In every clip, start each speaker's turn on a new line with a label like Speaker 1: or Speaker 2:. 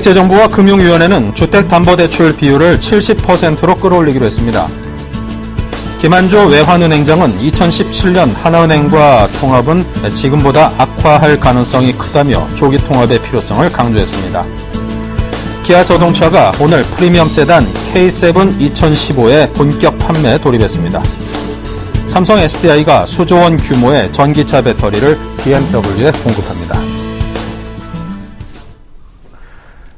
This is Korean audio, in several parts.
Speaker 1: 기획재정부와 금융위원회는 주택담보대출 비율을 70%로 끌어올리기로 했습니다. 김한조 외환은행장은 2017년 하나은행과 통합은 지금보다 악화할 가능성이 크다며 조기 통합의 필요성을 강조했습니다. 기아자동차가 오늘 프리미엄 세단 K7 2015에 본격 판매에 돌입했습니다. 삼성 SDI가 수조 원 규모의 전기차 배터리를 BMW에 공급합니다.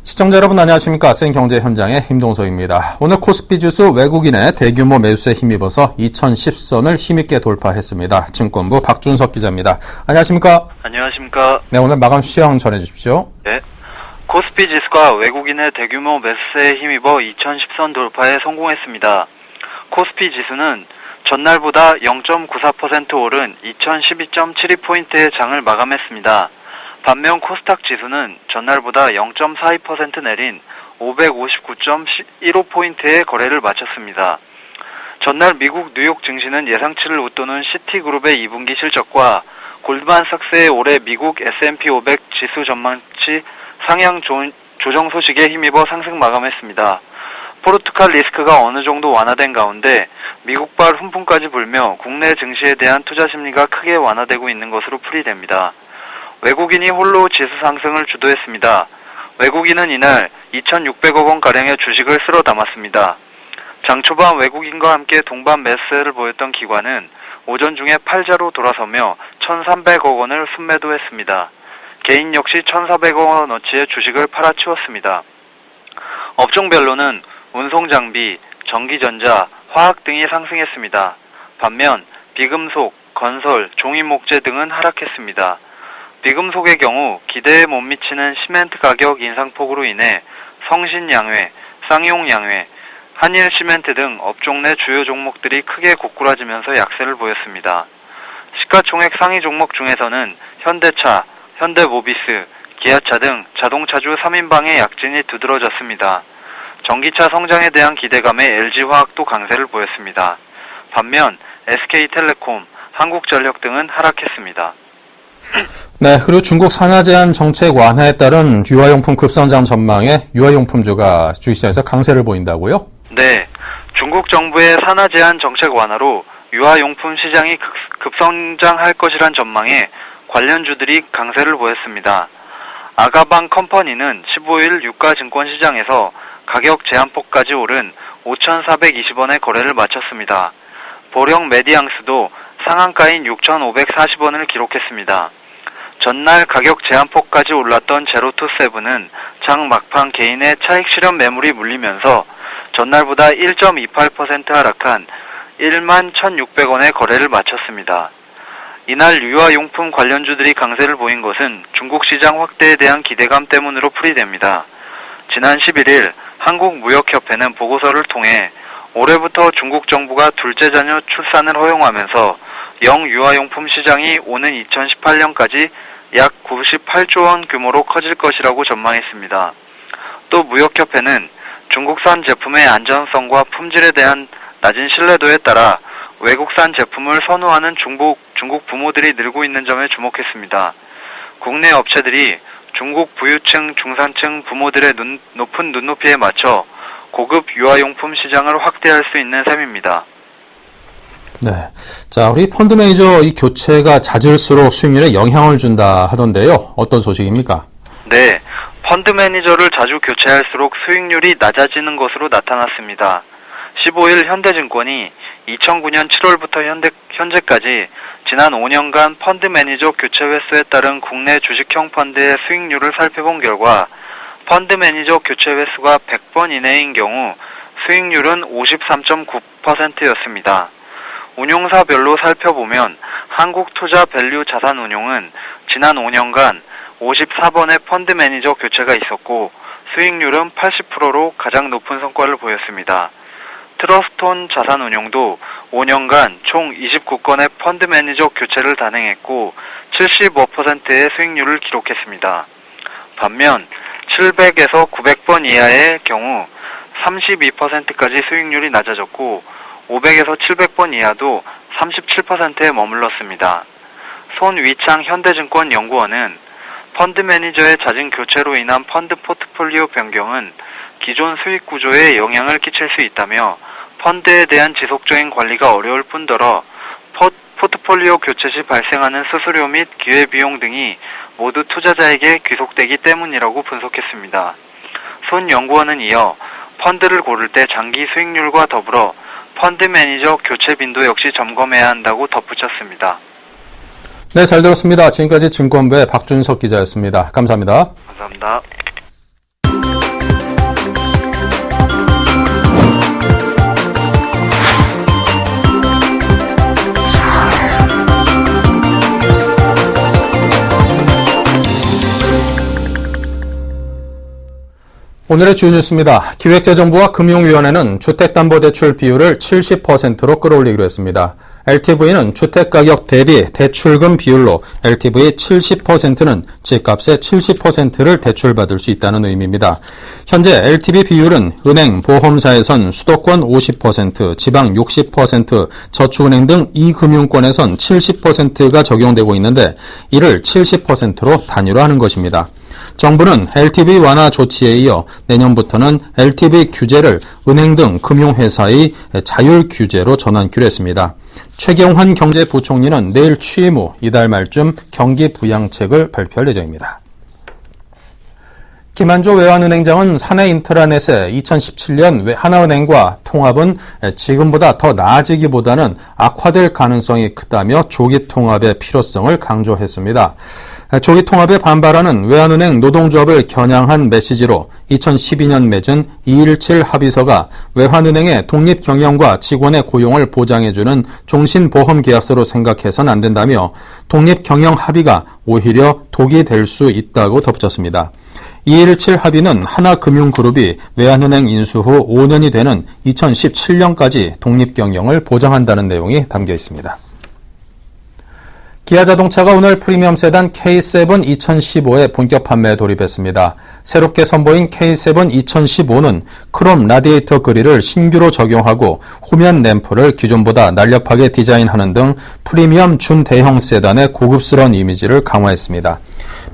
Speaker 1: 시청자 여러분 안녕하십니까. 생경제 현장의 임동석입니다. 오늘 코스피 지수 외국인의 대규모 매수세에 힘입어서 2010선을 힘있게 돌파했습니다. 증권부 박준석 기자입니다. 안녕하십니까.
Speaker 2: 안녕하십니까.
Speaker 1: 네, 오늘 마감 시황 전해주십시오.
Speaker 2: 네. 코스피 지수가 외국인의 대규모 매수세에 힘입어 2010선 돌파에 성공했습니다. 코스피 지수는 전날보다 0.94% 오른 2012.72포인트의 장을 마감했습니다. 반면 코스닥 지수는 전날보다 0.42% 내린 559.15포인트의 거래를 마쳤습니다. 전날 미국 뉴욕 증시는 예상치를 웃도는 시티그룹의 2분기 실적과 골드만삭스의 올해 미국 S&P 500 지수 전망치 상향 조정 소식에 힘입어 상승 마감했습니다. 포르투갈 리스크가 어느 정도 완화된 가운데 미국발 훈풍까지 불며 국내 증시에 대한 투자 심리가 크게 완화되고 있는 것으로 풀이됩니다. 외국인이 홀로 지수 상승을 주도했습니다. 외국인은 이날 2,600억 원가량의 주식을 쓸어 담았습니다. 장 초반 외국인과 함께 동반 매수세를 보였던 기관은 오전 중에 팔자로 돌아서며 1,300억 원을 순매도했습니다. 개인 역시 1,400억 원어치의 주식을 팔아치웠습니다. 업종별로는 운송장비, 전기전자, 화학 등이 상승했습니다. 반면 비금속, 건설, 종이목재 등은 하락했습니다. 비금속의 경우 기대에 못 미치는 시멘트 가격 인상폭으로 인해 성신양회, 쌍용양회, 한일시멘트 등 업종 내 주요 종목들이 크게 고꾸라지면서 약세를 보였습니다. 시가총액 상위 종목 중에서는 현대차, 현대모비스, 기아차 등 자동차주 3인방의 약진이 두드러졌습니다. 전기차 성장에 대한 기대감에 LG화학도 강세를 보였습니다. 반면 SK텔레콤, 한국전력 등은 하락했습니다.
Speaker 1: 네, 그리고 중국 산화 제한 정책 완화에 따른 유아용품 급성장 전망에 유아용품주가 주식시장에서 강세를 보인다고요?
Speaker 2: 네, 중국 정부의 산화 제한 정책 완화로 유아용품 시장이 급성장할 것이란 전망에 관련주들이 강세를 보였습니다. 아가방 컴퍼니는 15일 유가증권 시장에서 가격 제한폭까지 오른 5,420원의 거래를 마쳤습니다. 보령 메디앙스도 상한가인 6,540원을 기록했습니다. 전날 가격 제한폭까지 올랐던 제로투세븐은 장 막판 개인의 차익 실현 매물이 물리면서 전날보다 1.28% 하락한 11,600원의 거래를 마쳤습니다. 이날 유아용품 관련주들이 강세를 보인 것은 중국 시장 확대에 대한 기대감 때문으로 풀이됩니다. 지난 11일 한국무역협회는 보고서를 통해 올해부터 중국 정부가 둘째 자녀 출산을 허용하면서 영유아용품 시장이 오는 2018년까지 약 98조 원 규모로 커질 것이라고 전망했습니다. 또 무역협회는 중국산 제품의 안전성과 품질에 대한 낮은 신뢰도에 따라 외국산 제품을 선호하는 중국 부모들이 늘고 있는 점에 주목했습니다. 국내 업체들이 중국 부유층, 중산층 부모들의 높은 눈높이에 맞춰 고급 유아용품 시장을 확대할 수 있는 셈입니다.
Speaker 1: 네. 자, 우리 펀드 매니저 이 교체가 잦을수록 수익률에 영향을 준다 하던데요. 어떤 소식입니까?
Speaker 2: 네. 펀드 매니저를 자주 교체할수록 수익률이 낮아지는 것으로 나타났습니다. 15일 현대증권이 2009년 7월부터 현재까지 지난 5년간 펀드 매니저 교체 횟수에 따른 국내 주식형 펀드의 수익률을 살펴본 결과 펀드 매니저 교체 횟수가 100번 이내인 경우 수익률은 53.9%였습니다. 운용사별로 살펴보면 한국투자밸류자산운용은 지난 5년간 54번의 펀드 매니저 교체가 있었고 수익률은 80%로 가장 높은 성과를 보였습니다. 트러스톤 자산운용도 5년간 총 29건의 펀드 매니저 교체를 단행했고 75%의 수익률을 기록했습니다. 반면 700에서 900번 이하의 경우 32%까지 수익률이 낮아졌고 500에서 700번 이하도 37%에 머물렀습니다. 손위창 현대증권 연구원은 펀드 매니저의 잦은 교체로 인한 펀드 포트폴리오 변경은 기존 수익 구조에 영향을 끼칠 수 있다며 펀드에 대한 지속적인 관리가 어려울 뿐더러 포트폴리오 교체 시 발생하는 수수료 및 기회비용 등이 모두 투자자에게 귀속되기 때문이라고 분석했습니다. 손 연구원은 이어 펀드를 고를 때 장기 수익률과 더불어 펀드 매니저 교체 빈도 역시 점검해야 한다고 덧붙였습니다.
Speaker 1: 네, 잘 들었습니다. 지금까지 증권부의 박준석 기자였습니다. 감사합니다.
Speaker 2: 감사합니다.
Speaker 1: 오늘의 주요 뉴스입니다. 기획재정부와 금융위원회는 주택담보대출 비율을 70%로 끌어올리기로 했습니다. LTV는 주택가격 대비 대출금 비율로 LTV 70%는 집값의 70%를 대출받을 수 있다는 의미입니다. 현재 LTV 비율은 은행, 보험사에선 수도권 50%, 지방 60%, 저축은행 등 이금융권에선 70%가 적용되고 있는데 이를 70%로 단위로하는 것입니다. 정부는 LTV 완화 조치에 이어 내년부터는 LTV 규제를 은행 등 금융회사의 자율 규제로 전환키로 했습니다. 최경환 경제부총리는 내일 취임 후 이달 말쯤 경기 부양책을 발표할 예정입니다. 김한조 외환은행장은 사내 인트라넷에 2017년 하나은행과 통합은 지금보다 더 나아지기보다는 악화될 가능성이 크다며 조기 통합의 필요성을 강조했습니다. 조기 통합에 반발하는 외환은행 노동조합을 겨냥한 메시지로 2012년 맺은 217 합의서가 외환은행의 독립 경영과 직원의 고용을 보장해주는 종신보험 계약서로 생각해서는 안 된다며 독립 경영 합의가 오히려 독이 될 수 있다고 덧붙였습니다. 217 합의는 하나금융그룹이 외환은행 인수 후 5년이 되는 2017년까지 독립 경영을 보장한다는 내용이 담겨 있습니다. 기아자동차가 오늘 프리미엄 세단 K7 2015의 본격 판매에 돌입했습니다. 새롭게 선보인 K7 2015는 크롬 라디에이터 그릴을 신규로 적용하고 후면 램프를 기존보다 날렵하게 디자인하는 등 프리미엄 준대형 세단의 고급스러운 이미지를 강화했습니다.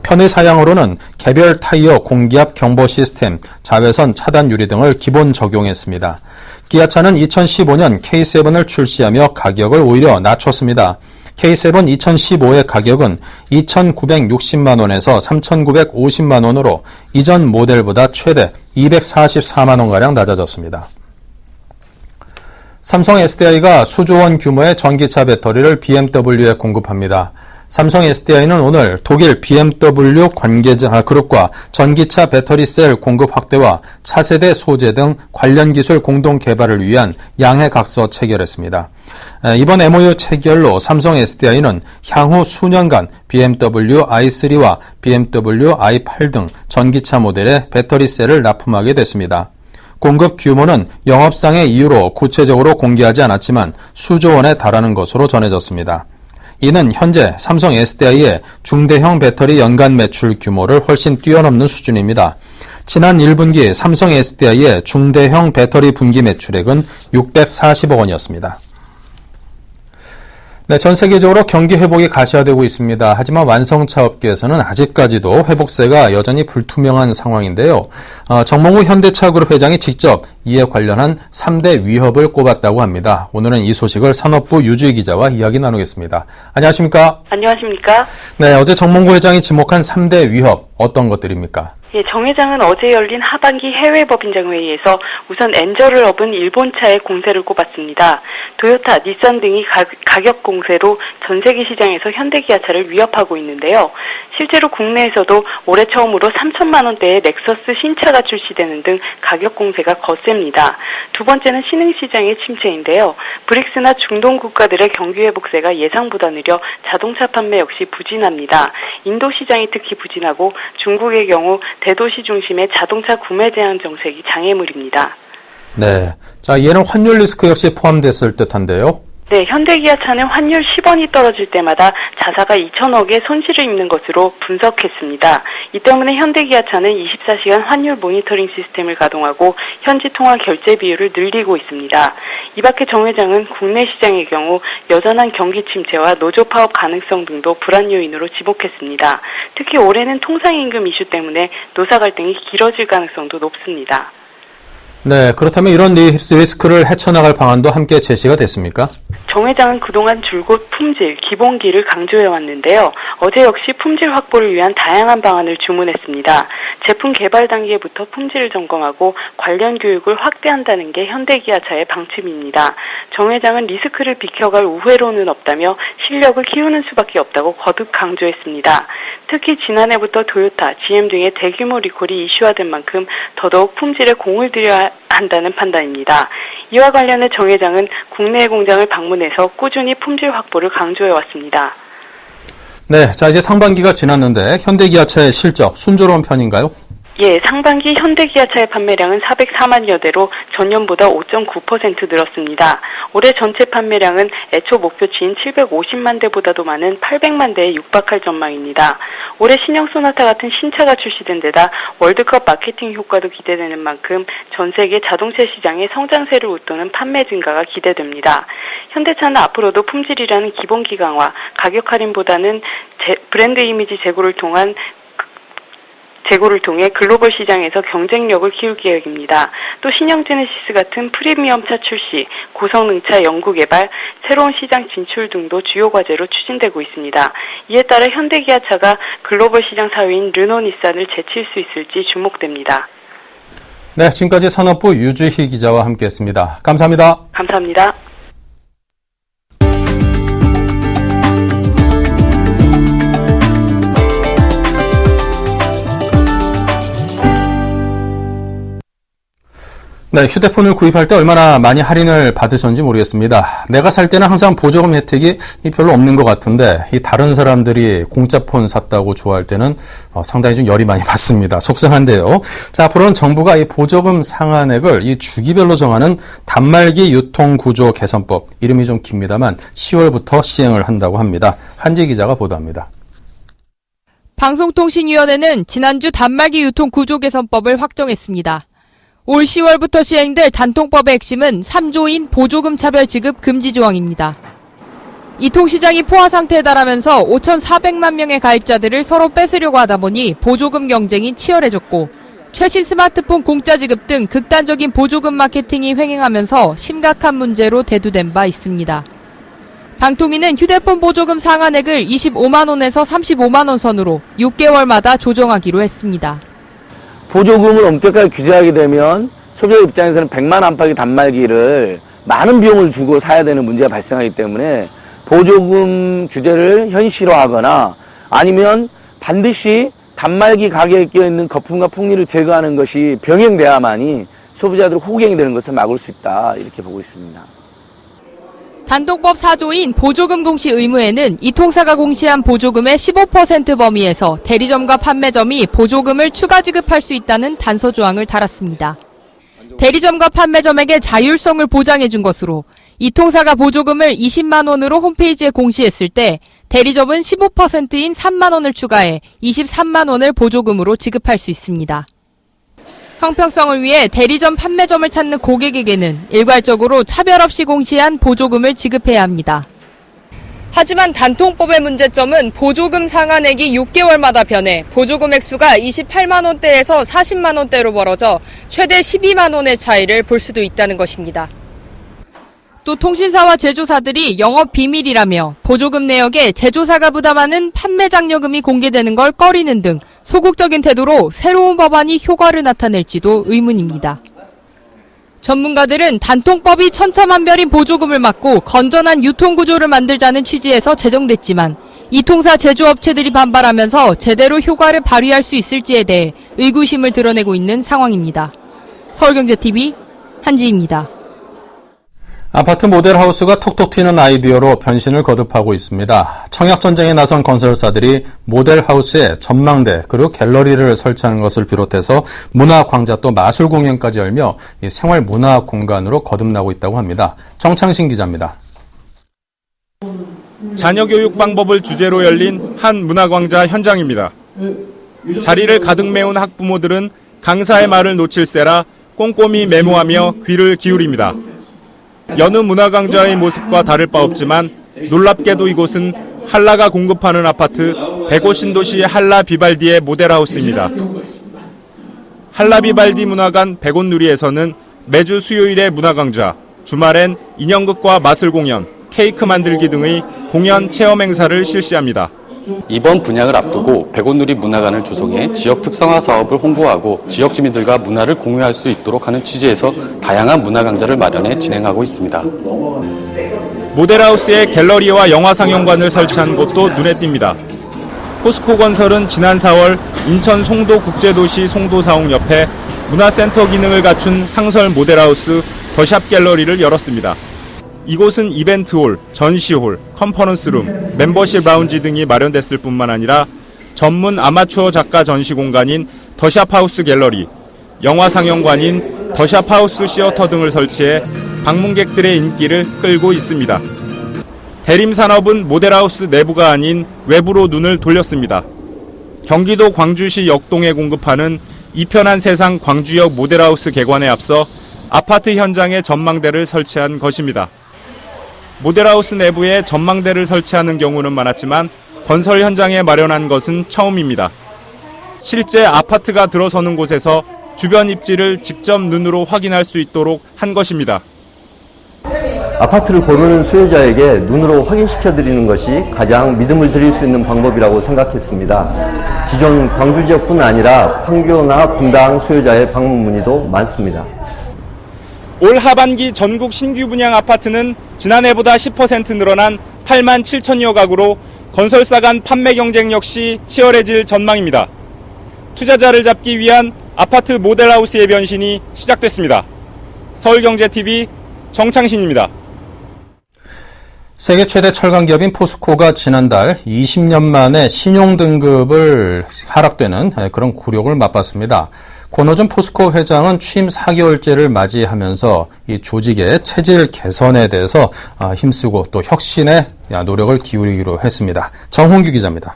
Speaker 1: 편의 사양으로는 개별 타이어 공기압 경보 시스템, 자외선 차단 유리 등을 기본 적용했습니다. 기아차는 2015년 K7을 출시하며 가격을 오히려 낮췄습니다. K7 2015의 가격은 2,960만 원에서 3,950만 원으로 이전 모델보다 최대 244만 원가량 낮아졌습니다. 삼성 SDI가 수조 원 규모의 전기차 배터리를 BMW에 공급합니다. 삼성 SDI는 오늘 독일 BMW 관계자 그룹과 전기차 배터리 셀 공급 확대와 차세대 소재 등 관련 기술 공동 개발을 위한 양해각서 체결했습니다. 이번 MOU 체결로 삼성 SDI는 향후 수년간 BMW i3와 BMW i8 등 전기차 모델의 배터리 셀을 납품하게 됐습니다. 공급 규모는 영업상의 이유로 구체적으로 공개하지 않았지만 수조 원에 달하는 것으로 전해졌습니다. 이는 현재 삼성 SDI의 중대형 배터리 연간 매출 규모를 훨씬 뛰어넘는 수준입니다. 지난 1분기 삼성 SDI의 중대형 배터리 분기 매출액은 640억 원이었습니다. 네, 전 세계적으로 경기 회복이 가시화되고 있습니다. 하지만 완성차 업계에서는 아직까지도 회복세가 여전히 불투명한 상황인데요. 정몽구 현대차그룹 회장이 직접 이에 관련한 3대 위협을 꼽았다고 합니다. 오늘은 이 소식을 산업부 유주희 기자와 이야기 나누겠습니다. 안녕하십니까?
Speaker 3: 안녕하십니까?
Speaker 1: 네, 어제 정몽구 회장이 지목한 3대 위협 어떤 것들입니까?
Speaker 3: 예, 정 회장은 어제 열린 하반기 해외법인장회의에서 우선 엔저를 업은 일본차의 공세를 꼽았습니다. 도요타, 닛산 등이 가격 공세로 전 세계 시장에서 현대기아차를 위협하고 있는데요. 실제로 국내에서도 올해 처음으로 3천만 원대의 넥서스 신차가 출시되는 등 가격 공세가 거셉니다. 두 번째는 신흥시장의 침체인데요. 브릭스나 중동 국가들의 경기 회복세가 예상보다 느려 자동차 판매 역시 부진합니다. 인도 시장이 특히 부진하고 중국의 경우 대도시 중심의 자동차 구매 제한 정책이 장애물입니다.
Speaker 1: 네. 자, 이에는 환율 리스크 역시 포함됐을 듯한데요.
Speaker 3: 네, 현대기아차는 환율 10원이 떨어질 때마다 자사가 2천억의 손실을 입는 것으로 분석했습니다. 이 때문에 현대기아차는 24시간 환율 모니터링 시스템을 가동하고 현지 통화 결제 비율을 늘리고 있습니다. 이 밖에 정 회장은 국내 시장의 경우 여전한 경기 침체와 노조 파업 가능성 등도 불안 요인으로 지목했습니다. 특히 올해는 통상임금 이슈 때문에 노사 갈등이 길어질 가능성도 높습니다.
Speaker 1: 네, 그렇다면 이런 리스크를 헤쳐나갈 방안도 함께 제시가 됐습니까?
Speaker 3: 정 회장은 그동안 줄곧 품질, 기본기를 강조해왔는데요. 어제 역시 품질 확보를 위한 다양한 방안을 주문했습니다. 제품 개발 단계부터 품질을 점검하고 관련 교육을 확대한다는 게 현대기아차의 방침입니다. 정 회장은 리스크를 비켜갈 우회로는 없다며 실력을 키우는 수밖에 없다고 거듭 강조했습니다. 특히 지난해부터 도요타, GM 등의 대규모 리콜이 이슈화된 만큼 더더욱 품질에 공을 들여야 한다는 판단입니다. 이와 관련해 정 회장은 국내 공장을 방문해서 꾸준히 품질 확보를 강조해왔습니다.
Speaker 1: 네, 자 이제 상반기가 지났는데 현대기아차의 실적 순조로운 편인가요?
Speaker 3: 예, 상반기 현대기아차의 판매량은 404만여 대로 전년보다 5.9% 늘었습니다. 올해 전체 판매량은 애초 목표치인 750만 대보다도 많은 800만 대에 육박할 전망입니다. 올해 신형 소나타 같은 신차가 출시된 데다 월드컵 마케팅 효과도 기대되는 만큼 전 세계 자동차 시장의 성장세를 웃도는 판매 증가가 기대됩니다. 현대차는 앞으로도 품질이라는 기본기 강화, 가격 할인보다는 브랜드 이미지 제고를 통해 글로벌 시장에서 경쟁력을 키울 계획입니다. 또 신형 제네시스 같은 프리미엄차 출시, 고성능차 연구 개발, 새로운 시장 진출 등도 주요 과제로 추진되고 있습니다. 이에 따라 현대기아차가 글로벌 시장 4위인 르노 닛산을 제칠 수 있을지 주목됩니다.
Speaker 1: 네, 지금까지 산업부 유주희 기자와 함께했습니다. 감사합니다.
Speaker 3: 감사합니다.
Speaker 1: 네, 휴대폰을 구입할 때 얼마나 많이 할인을 받으셨는지 모르겠습니다. 내가 살 때는 항상 보조금 혜택이 별로 없는 것 같은데 이 다른 사람들이 공짜 폰 샀다고 좋아할 때는 상당히 좀 열이 많이 받습니다. 속상한데요. 자, 앞으로는 정부가 이 보조금 상한액을 이 주기별로 정하는 단말기 유통구조 개선법, 이름이 좀 깁니다만 10월부터 시행을 한다고 합니다. 한지 기자가 보도합니다.
Speaker 4: 방송통신위원회는 지난주 단말기 유통구조 개선법을 확정했습니다. 올 10월부터 시행될 단통법의 핵심은 3조인 보조금 차별 지급 금지 조항입니다. 이통시장이 포화 상태에 달하면서 5,400만 명의 가입자들을 서로 뺏으려고 하다 보니 보조금 경쟁이 치열해졌고 최신 스마트폰 공짜 지급 등 극단적인 보조금 마케팅이 횡행하면서 심각한 문제로 대두된 바 있습니다. 방통위는 휴대폰 보조금 상한액을 25만 원에서 35만 원 선으로 6개월마다 조정하기로 했습니다.
Speaker 5: 보조금을 엄격하게 규제하게 되면 소비자 입장에서는 100만 안팎의 단말기를 많은 비용을 주고 사야 되는 문제가 발생하기 때문에 보조금 규제를 현실화하거나 아니면 반드시 단말기 가격에 끼어있는 거품과 폭리를 제거하는 것이 병행돼야만이 소비자들 호갱이 되는 것을 막을 수 있다, 이렇게 보고 있습니다.
Speaker 4: 단통법 4조인 보조금 공시 의무에는 이통사가 공시한 보조금의 15% 범위에서 대리점과 판매점이 보조금을 추가 지급할 수 있다는 단서 조항을 달았습니다. 대리점과 판매점에게 자율성을 보장해 준 것으로 이통사가 보조금을 20만 원으로 홈페이지에 공시했을 때 대리점은 15%인 3만 원을 추가해 23만 원을 보조금으로 지급할 수 있습니다. 형평성을 위해 대리점 판매점을 찾는 고객에게는 일괄적으로 차별 없이 공시한 보조금을 지급해야 합니다. 하지만 단통법의 문제점은 보조금 상한액이 6개월마다 변해 보조금 액수가 28만 원대에서 40만 원대로 벌어져 최대 12만 원의 차이를 볼 수도 있다는 것입니다. 또 통신사와 제조사들이 영업 비밀이라며 보조금 내역에 제조사가 부담하는 판매 장려금이 공개되는 걸 꺼리는 등 소극적인 태도로 새로운 법안이 효과를 나타낼지도 의문입니다. 전문가들은 단통법이 천차만별인 보조금을 막고 건전한 유통구조를 만들자는 취지에서 제정됐지만 이통사 제조업체들이 반발하면서 제대로 효과를 발휘할 수 있을지에 대해 의구심을 드러내고 있는 상황입니다. 서울경제TV 한지입니다.
Speaker 1: 아파트 모델하우스가 톡톡 튀는 아이디어로 변신을 거듭하고 있습니다. 청약전쟁에 나선 건설사들이 모델하우스에 전망대 그리고 갤러리를 설치하는 것을 비롯해서 문화광자 또 마술공연까지 열며 이 생활문화 공간으로 거듭나고 있다고 합니다. 정창신 기자입니다.
Speaker 6: 자녀교육 방법을 주제로 열린 한 문화광자 현장입니다. 자리를 가득 메운 학부모들은 강사의 말을 놓칠세라 꼼꼼히 메모하며 귀를 기울입니다. 여느 문화강자의 모습과 다를 바 없지만 놀랍게도 이곳은 한라가 공급하는 아파트 105 신도시 한라 비발디의 모델하우스입니다. 한라 비발디 문화관 105 누리에서는 매주 수요일에 문화강좌, 주말엔 인형극과 마술 공연, 케이크 만들기 등의 공연 체험 행사를 실시합니다.
Speaker 7: 이번 분양을 앞두고 105 누리 문화관을 조성해 지역 특성화 사업을 홍보하고 지역 주민들과 문화를 공유할 수 있도록 하는 취지에서 다양한 문화 강좌를 마련해 진행하고 있습니다.
Speaker 6: 모델하우스에 갤러리와 영화 상영관을 설치한 곳도 눈에 띕니다. 포스코 건설은 지난 4월 인천 송도 국제도시 송도사옥 옆에 문화센터 기능을 갖춘 상설 모델하우스 더샵 갤러리를 열었습니다. 이곳은 이벤트홀, 전시홀, 컨퍼런스룸, 멤버십 라운지 등이 마련됐을 뿐만 아니라 전문 아마추어 작가 전시 공간인 더샵하우스 갤러리, 영화 상영관인 더샵하우스 시어터 등을 설치해 방문객들의 인기를 끌고 있습니다. 대림산업은 모델하우스 내부가 아닌 외부로 눈을 돌렸습니다. 경기도 광주시 역동에 공급하는 이편한 세상 광주역 모델하우스 개관에 앞서 아파트 현장에 전망대를 설치한 것입니다. 모델하우스 내부에 전망대를 설치하는 경우는 많았지만 건설 현장에 마련한 것은 처음입니다. 실제 아파트가 들어서는 곳에서 주변 입지를 직접 눈으로 확인할 수 있도록 한 것입니다.
Speaker 8: 아파트를 고르는 수요자에게 눈으로 확인시켜드리는 것이 가장 믿음을 드릴 수 있는 방법이라고 생각했습니다. 기존 광주 지역뿐 아니라 판교나 분당 수요자의 방문 문의도 많습니다.
Speaker 6: 올 하반기 전국 신규 분양 아파트는 지난해보다 10% 늘어난 8만 7천여 가구로 건설사 간 판매 경쟁 역시 치열해질 전망입니다. 투자자를 잡기 위한 아파트 모델하우스의 변신이 시작됐습니다. 서울경제TV 정창신입니다.
Speaker 1: 세계 최대 철강 기업인 포스코가 지난달 20년 만에 신용 등급을 하락되는 그런 굴욕을 맛봤습니다. 권호준 포스코 회장은 취임 4개월째를 맞이하면서 이 조직의 체질 개선에 대해서 힘쓰고 또 혁신에 노력을 기울이기로 했습니다. 정홍규 기자입니다.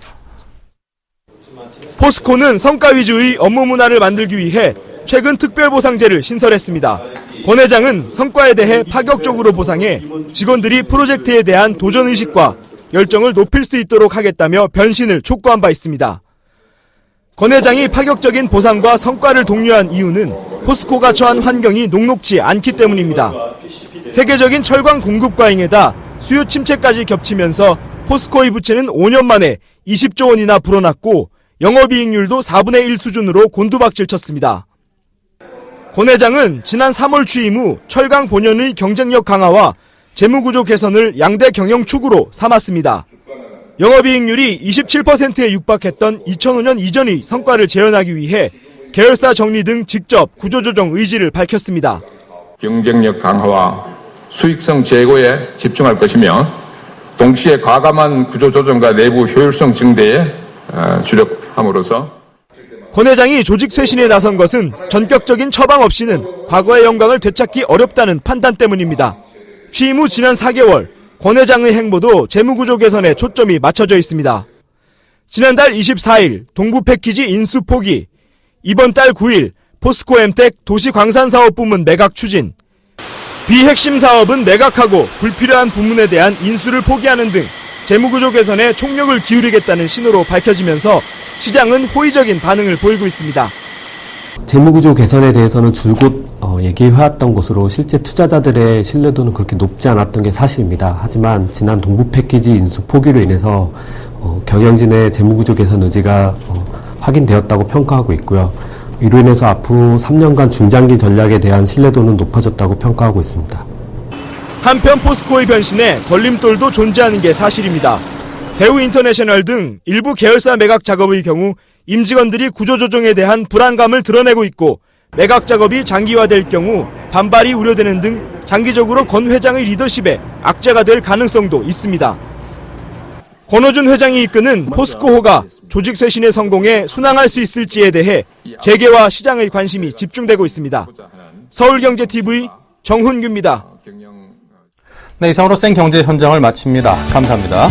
Speaker 9: 포스코는 성과 위주의 업무 문화를 만들기 위해 최근 특별보상제를 신설했습니다. 권 회장은 성과에 대해 파격적으로 보상해 직원들이 프로젝트에 대한 도전의식과 열정을 높일 수 있도록 하겠다며 변신을 촉구한 바 있습니다. 권 회장이 파격적인 보상과 성과를 독려한 이유는 포스코가 처한 환경이 녹록지 않기 때문입니다. 세계적인 철강 공급 과잉에다 수요 침체까지 겹치면서 포스코의 부채는 5년 만에 20조 원이나 불어났고 영업이익률도 4분의 1 수준으로 곤두박질 쳤습니다. 권 회장은 지난 3월 취임 후 철강 본연의 경쟁력 강화와 재무구조 개선을 양대 경영축으로 삼았습니다. 영업이익률이 27%에 육박했던 2005년 이전의 성과를 재현하기 위해 계열사 정리 등 직접 구조조정 의지를 밝혔습니다.
Speaker 10: 경쟁력 강화와 수익성 제고에 집중할 것이며 동시에 과감한 구조조정과 내부 효율성 증대에 주력함으로써
Speaker 9: 권 회장이 조직 쇄신에 나선 것은 전격적인 처방 없이는 과거의 영광을 되찾기 어렵다는 판단 때문입니다. 취임 후 지난 4개월, 권 회장의 행보도 재무구조 개선에 초점이 맞춰져 있습니다. 지난달 24일 동부 패키지 인수 포기, 이번 달 9일 포스코 엠텍 도시광산사업부문 매각 추진, 비핵심 사업은 매각하고 불필요한 부문에 대한 인수를 포기하는 등 재무구조 개선에 총력을 기울이겠다는 신호로 밝혀지면서 시장은 호의적인 반응을 보이고 있습니다.
Speaker 11: 재무구조 개선에 대해서는 줄곧 얘기해왔던 것으로 실제 투자자들의 신뢰도는 그렇게 높지 않았던 게 사실입니다. 하지만 지난 동부 패키지 인수 포기로 인해서 경영진의 재무구조 개선 의지가 확인되었다고 평가하고 있고요. 이로 인해서 앞으로 3년간 중장기 전략에 대한 신뢰도는 높아졌다고 평가하고 있습니다.
Speaker 9: 한편 포스코의 변신에 걸림돌도 존재하는 게 사실입니다. 대우인터내셔널 등 일부 계열사 매각 작업의 경우 임직원들이 구조조정에 대한 불안감을 드러내고 있고 매각 작업이 장기화될 경우 반발이 우려되는 등 장기적으로 권 회장의 리더십에 악재가 될 가능성도 있습니다. 권호준 회장이 이끄는 포스코호가 조직 쇄신의 성공에 순항할 수 있을지에 대해 재계와 시장의 관심이 집중되고 있습니다. 서울경제TV 정훈규입니다.
Speaker 1: 네, 이상으로 생경제 현장을 마칩니다. 감사합니다.